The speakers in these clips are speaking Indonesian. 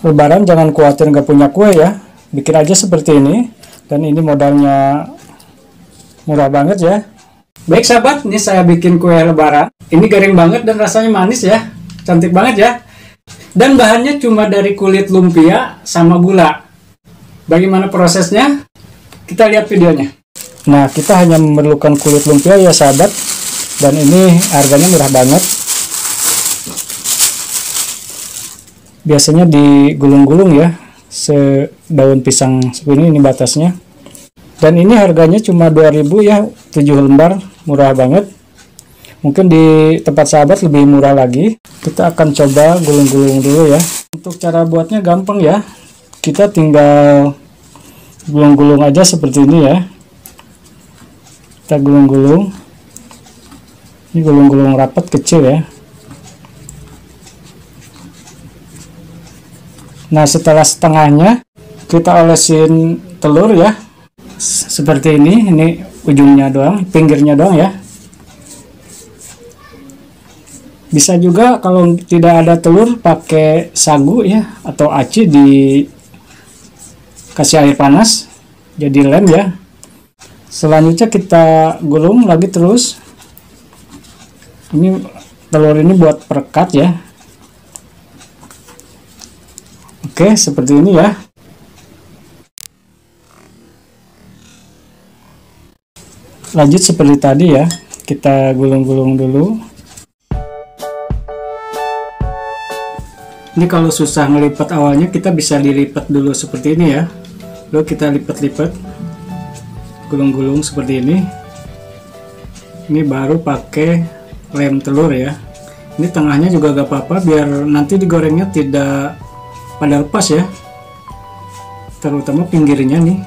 Lebaran jangan khawatir nggak punya kue ya, bikin aja seperti ini. Dan ini modalnya murah banget ya. Baik sahabat, ini saya bikin kue lebaran. Ini garing banget dan rasanya manis ya, cantik banget ya. Dan bahannya cuma dari kulit lumpia sama gula. Bagaimana prosesnya? Kita lihat videonya. Nah, kita hanya memerlukan kulit lumpia ya sahabat. Dan ini harganya murah banget. Biasanya digulung-gulung ya, sedaun pisang seperti ini batasnya. Dan ini harganya cuma 2000 ya, 7 lembar, murah banget. Mungkin di tempat sahabat lebih murah lagi. Kita akan coba gulung-gulung dulu ya. Untuk cara buatnya gampang ya. Kita tinggal gulung-gulung aja seperti ini ya. Kita gulung-gulung. Ini gulung-gulung rapat kecil ya. Nah, setelah setengahnya kita olesin telur ya. Seperti ini ujungnya doang, pinggirnya doang ya. Bisa juga kalau tidak ada telur pakai sagu ya, atau aci dikasih air panas jadi lem ya. Selanjutnya kita gulung lagi terus. Ini telur ini buat perekat ya. Oke, seperti ini ya. Lanjut seperti tadi ya. Kita gulung-gulung dulu. Ini kalau susah ngelipat awalnya, kita bisa dilipat dulu seperti ini ya. Lalu kita lipat-lipat. Gulung-gulung seperti ini. Ini baru pakai lem telur ya. Ini tengahnya juga gak apa-apa, biar nanti digorengnya tidak pada lepas ya, terutama pinggirnya nih.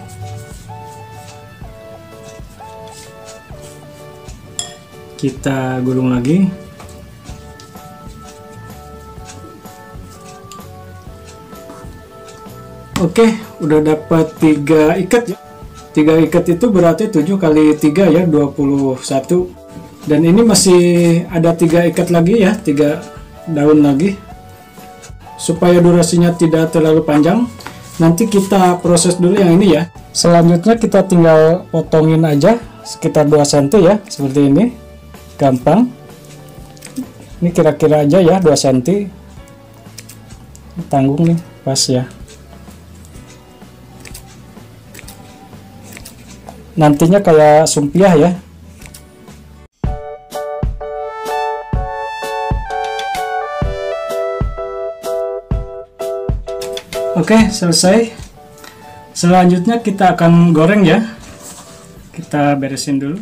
Kita gulung lagi. Oke, udah dapat 3 ikat ya. 3 ikat itu berarti 7 kali 3 ya, 21. Dan ini masih ada 3 ikat lagi ya, 3 daun lagi. Supaya durasinya tidak terlalu panjang, nanti kita proses dulu yang ini ya. Selanjutnya kita tinggal potongin aja sekitar 2 cm ya, seperti ini. Gampang. Ini kira-kira aja ya, 2 cm. Tanggung nih, pas ya. Nantinya kayak sumpiah ya. Oke, selesai. Selanjutnya kita akan goreng ya. Kita beresin dulu.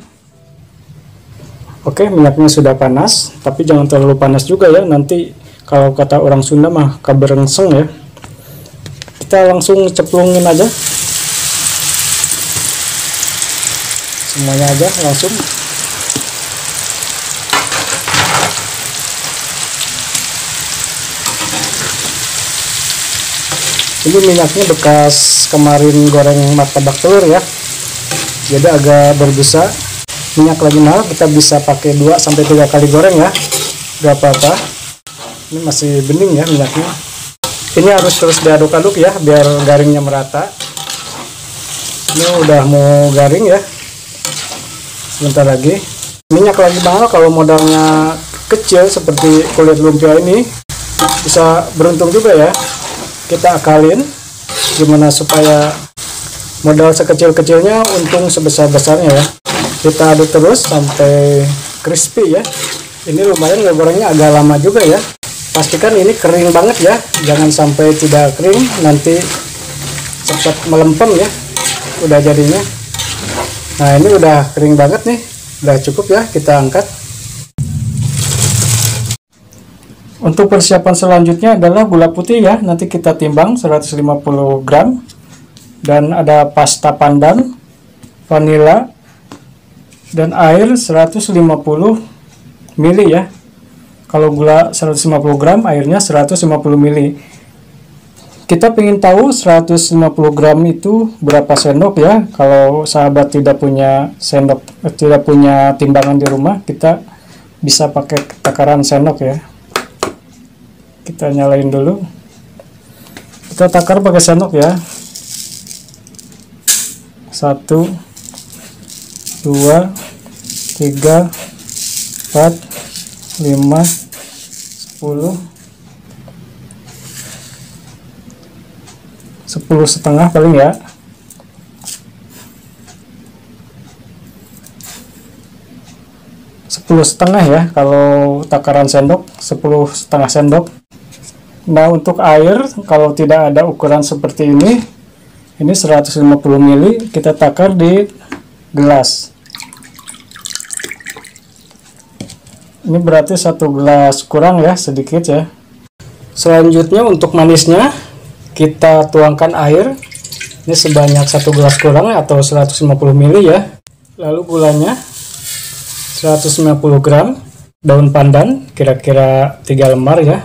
Oke, minyaknya sudah panas, tapi jangan terlalu panas juga ya. Nanti kalau kata orang Sunda mah kaberengseng ya. Kita langsung ceplungin aja. Semuanya aja langsung. Ini minyaknya bekas kemarin goreng martabak telur ya, jadi agak berbusa. Minyak lagi mahal, kita bisa pakai 2-3 kali goreng ya, gak apa-apa. Ini masih bening ya minyaknya. Ini harus terus diaduk-aduk ya, biar garingnya merata. Ini udah mau garing ya, sebentar lagi. Minyak lagi mahal, kalau modalnya kecil seperti kulit lumpia ini bisa beruntung juga ya. Kita akalin gimana supaya modal sekecil-kecilnya untung sebesar-besarnya ya. Kita aduk terus sampai crispy ya. Ini lumayan ngegorengnya agak lama juga ya. Pastikan ini kering banget ya, jangan sampai tidak kering, nanti cepat melempem ya udah jadinya. Nah, ini udah kering banget nih, udah cukup ya, kita angkat. Untuk persiapan selanjutnya adalah gula putih ya, nanti kita timbang 150 gram. Dan ada pasta pandan, vanila, dan air 150 ml ya. Kalau gula 150 gram, airnya 150 ml. Kita ingin tahu 150 gram itu berapa sendok ya. Kalau sahabat tidak punya sendok, tidak punya timbangan di rumah, kita bisa pakai takaran sendok ya. Kita nyalain dulu. Kita takar pakai sendok ya. 1 2 3 4 5 10 10,5 paling ya. Setengah ya kalau takaran sendok, 10,5 sendok. Nah, untuk air kalau tidak ada ukuran seperti ini 150 ml, kita takar di gelas. Ini berarti 1 gelas kurang ya, sedikit ya. Selanjutnya untuk manisnya kita tuangkan air. Ini sebanyak 1 gelas kurang atau 150 ml ya. Lalu gulanya 150 gram, daun pandan kira-kira 3 lembar ya.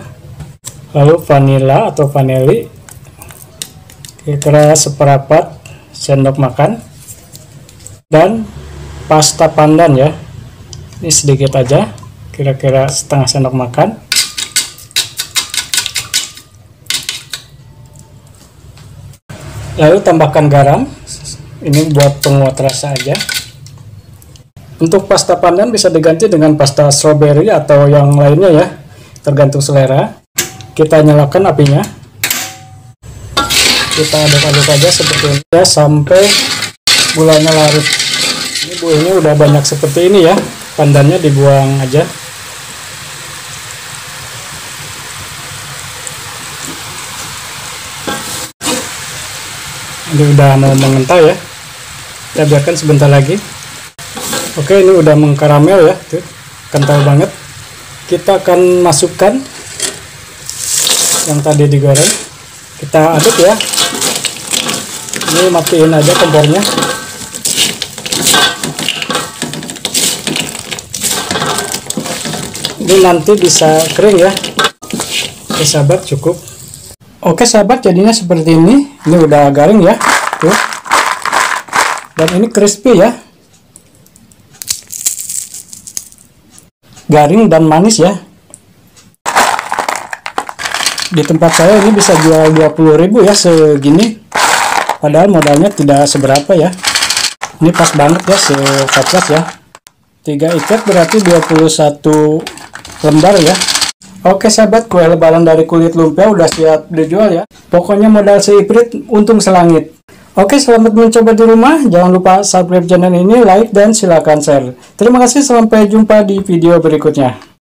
Lalu vanila atau vanili kira-kira seperempat sendok makan, dan pasta pandan ya, ini sedikit aja, kira-kira setengah sendok makan. Lalu tambahkan garam, ini buat penguat rasa aja. Untuk pasta pandan bisa diganti dengan pasta strawberry atau yang lainnya ya, tergantung selera. Kita nyalakan apinya, kita aduk-aduk aja seperti ini ya sampai gulanya larut. Ini buahnya udah banyak seperti ini ya, pandannya dibuang aja. Ini udah mau mengental ya, kita biarkan sebentar lagi. Oke, ini udah mengkaramel ya, tuh, kental banget. Kita akan masukkan yang tadi digoreng, kita aduk ya. Ini matiin aja kompornya. Ini nanti bisa kering ya. Oke sahabat, cukup. Oke sahabat, jadinya seperti ini. Ini udah garing ya, tuh. Dan ini crispy ya, garing dan manis ya. Di tempat saya ini bisa jual 20.000 ya segini, padahal modalnya tidak seberapa ya. Ini pas banget ya, se-14 ya. 3 ikat berarti 21 lembar ya. Oke sahabat, kue lebaran dari kulit lumpia udah siap dijual ya. Pokoknya modal seiprit untung selangit. Oke, selamat mencoba di rumah. Jangan lupa subscribe channel ini, like, dan silakan share. Terima kasih, sampai jumpa di video berikutnya.